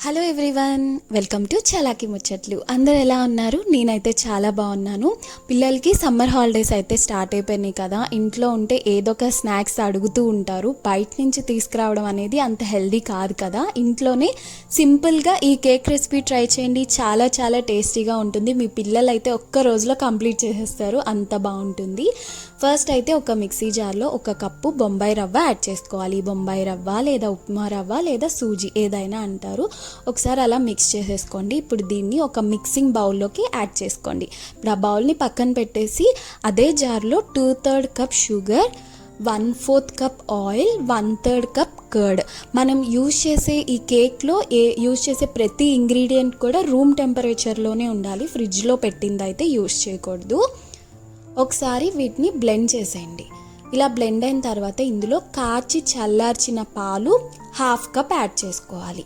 Hello everyone, welcome to చలాకి ముచ్చట్లు. అందరు ఎలా ఉన్నారు? నేనైతే చాలా బాగున్నాను. పిల్లలకి సమ్మర్ హాలిడేస్ అయితే స్టార్ట్ అయిపోయినాయి కదా. ఇంట్లో ఉంటే ఏదో ఒక స్నాక్స్ అడుగుతూ ఉంటారు. బయట నుంచి తీసుకురావడం అనేది అంత హెల్దీ కాదు కదా. ఇంట్లోనే సింపుల్గా ఈ కేక్ రెసిపీ ట్రై చేయండి. చాలా చాలా టేస్టీగా ఉంటుంది. మీ పిల్లలు అయితే ఒక్క రోజులో కంప్లీట్ చేసేస్తారు, అంత బాగుంటుంది. ఫస్ట్ అయితే ఒక మిక్సీ జార్లో 1 కప్పు బొంబాయి రవ్వ యాడ్ చేసుకోవాలి. బొంబాయి రవ్వ లేదా ఉప్మా రవ్వ లేదా సూజీ ఏదైనా అంటారు. ఒకసారి అలా మిక్స్ చేసేసుకోండి. ఇప్పుడు దీన్ని ఒక మిక్సింగ్ బౌల్లోకి యాడ్ చేసుకోండి. ఇప్పుడు ఆ బౌల్ని పక్కన పెట్టేసి అదే జార్లో 2/3 cup sugar, 1/4 cup oil, 1/3 cup curd. మనం యూజ్ చేసే ఈ కేక్లో యూజ్ చేసే ప్రతి ఇంగ్రీడియంట్ కూడా రూమ్ టెంపరేచర్లోనే ఉండాలి. ఫ్రిడ్జ్లో పెట్టింది అయితే యూజ్ చేయకూడదు. ఒకసారి వీటిని బ్లెండ్ చేసేయండి. ఇలా బ్లెండ్ అయిన తర్వాత ఇందులో కాచి చల్లార్చిన పాలు 1/2 కప్ యాడ్ చేసుకోవాలి.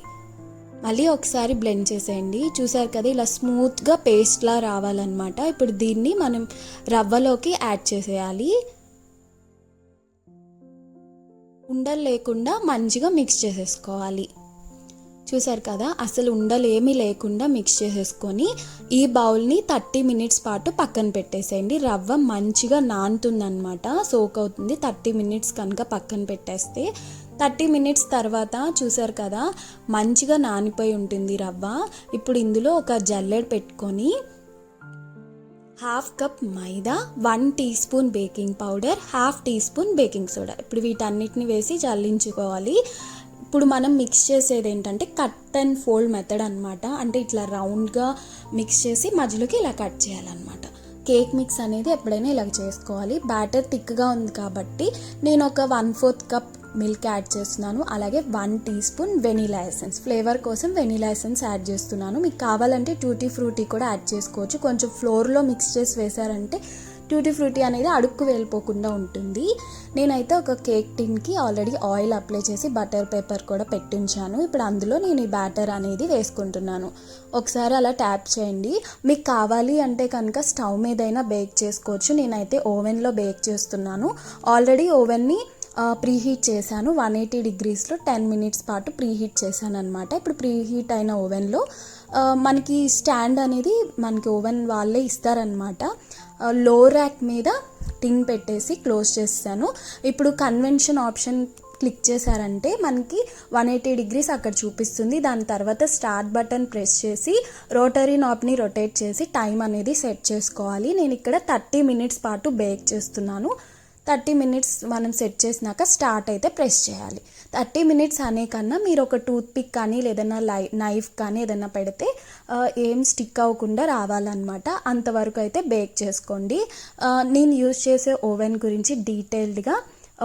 మళ్ళీ ఒకసారి బ్లెండ్ చేసేయండి. చూసారు కదా, ఇలా స్మూత్గా పేస్ట్లా రావాలన్నమాట. ఇప్పుడు దీన్ని మనం రవ్వలోకి యాడ్ చేసేయాలి. ఉండలు లేకుండా మంచిగా మిక్స్ చేసేసుకోవాలి. చూసారు కదా, అసలు ఉండలు ఏమీ లేకుండా మిక్స్ చేసేసుకొని ఈ బౌల్ని 30 మినిట్స్ పాటు పక్కన పెట్టేసేయండి. రవ్వ మంచిగా నానుతుందన్నమాట, సోక్ అవుతుంది. 30 మినిట్స్ కనుక పక్కన పెట్టేస్తే 30 మినిట్స్ తర్వాత చూసారు కదా, మంచిగా నానిపోయి ఉంటుంది రవ్వ. ఇప్పుడు ఇందులో ఒక జల్లెడ పెట్టుకొని 1/2 కప్ మైదా, 1 teaspoon baking powder, 1/2 teaspoon baking soda, ఇప్పుడు వీటన్నిటిని వేసి జల్లించుకోవాలి. ఇప్పుడు మనం మిక్స్ చేసేది ఏంటంటే కట్ అండ్ ఫోల్డ్ మెథడ్ అనమాట. అంటే ఇట్లా రౌండ్గా మిక్స్ చేసి మధ్యలోకి ఇలా కట్ చేయాలన్నమాట. కేక్ మిక్స్ అనేది ఎప్పుడైనా ఇలా చేసుకోవాలి. బ్యాటర్ థిక్గా ఉంది కాబట్టి నేను ఒక 1/4 కప్ మిల్క్ యాడ్ చేస్తున్నాను. అలాగే 1 teaspoon vanilla essence, flavour కోసం వెనీలా ఎసెన్స్ యాడ్ చేస్తున్నాను. మీకు కావాలంటే టూటీ ఫ్రూటీ కూడా యాడ్ చేసుకోవచ్చు. కొంచెం ఫ్లోర్లో మిక్స్ చేసి వేసారంటే టూటీ ఫ్రూటీ అనేది అడుక్కు వెళ్ళిపోకుండా ఉంటుంది. నేనైతే ఒక కేక్ టిన్కి ఆల్రెడీ ఆయిల్ అప్లై చేసి బటర్ పేపర్ కూడా పెట్టించాను. ఇప్పుడు అందులో నేను ఈ బ్యాటర్ అనేది వేసుకుంటున్నాను. ఒకసారి అలా ట్యాప్ చేయండి. మీకు కావాలి అంటే కనుక స్టవ్ మీదైనా బేక్ చేసుకోవచ్చు. నేనైతే ఓవెన్లో బేక్ చేస్తున్నాను. ఆల్రెడీ ఓవెన్ని ప్రీహీట్ చేశాను. 180 డిగ్రీస్లో 10 మినిట్స్ పాటు ప్రీహీట్ చేశాను అనమాట. ఇప్పుడు ప్రీహీట్ అయిన ఓవెన్లో మనకి స్టాండ్ అనేది మనకి ఓవెన్ వాళ్ళే ఇస్తారనమాట. లో ర్యాక్ మీద టిన్ పెట్టేసి క్లోజ్ చేస్తాను. ఇప్పుడు కన్వెన్షన్ ఆప్షన్ క్లిక్ చేశారంటే మనకి 180 డిగ్రీస్ అక్కడ చూపిస్తుంది. దాని తర్వాత స్టార్ట్ బటన్ ప్రెస్ చేసి రోటరీ నాబ్ని రొటేట్ చేసి టైం అనేది సెట్ చేసుకోవాలి. నేను ఇక్కడ 30 మినిట్స్ పాటు బేక్ చేస్తున్నాను. 30 మినిట్స్ మనం సెట్ చేసినాక స్టార్ట్ అయితే ప్రెస్ చేయాలి. 30 మినిట్స్ అనే కన్నా మీరు ఒక టూత్ పిక్ కానీ లేదన్నా నైఫ్ కానీ ఏదైనా పెడితే ఏం స్టిక్ అవ్వకుండా రావాలన్నమాట. అంతవరకు అయితే బేక్ చేసుకోండి. నేను యూజ్ చేసే ఓవెన్ గురించి డీటెయిల్డ్గా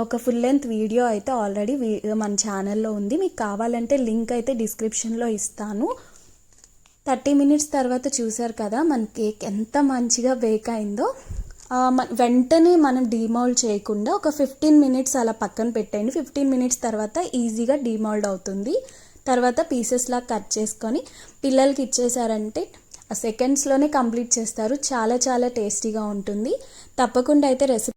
ఒక ఫుల్ లెంత్ వీడియో అయితే ఆల్రెడీ మన ఛానల్లో ఉంది. మీకు కావాలంటే లింక్ అయితే డిస్క్రిప్షన్లో ఇస్తాను. 30 మినిట్స్ తర్వాత చూసారు కదా మన కేక్ ఎంత మంచిగా బేక్ అయిందో. వెంటనే మనం డీమౌల్డ్ చేయకుండా ఒక 15 మినిట్స్ అలా పక్కన పెట్టండి. 15 మినిట్స్ తర్వాత ఈజీగా డీమౌల్డ్ అవుతుంది. తర్వాత పీసెస్లా కట్ చేసుకొని పిల్లలకి ఇచ్చేసారంటే సెకండ్స్లోనే కంప్లీట్ చేస్తారు. చాలా చాలా టేస్టీగా ఉంటుంది. తప్పకుండా అయితే రెసిపీ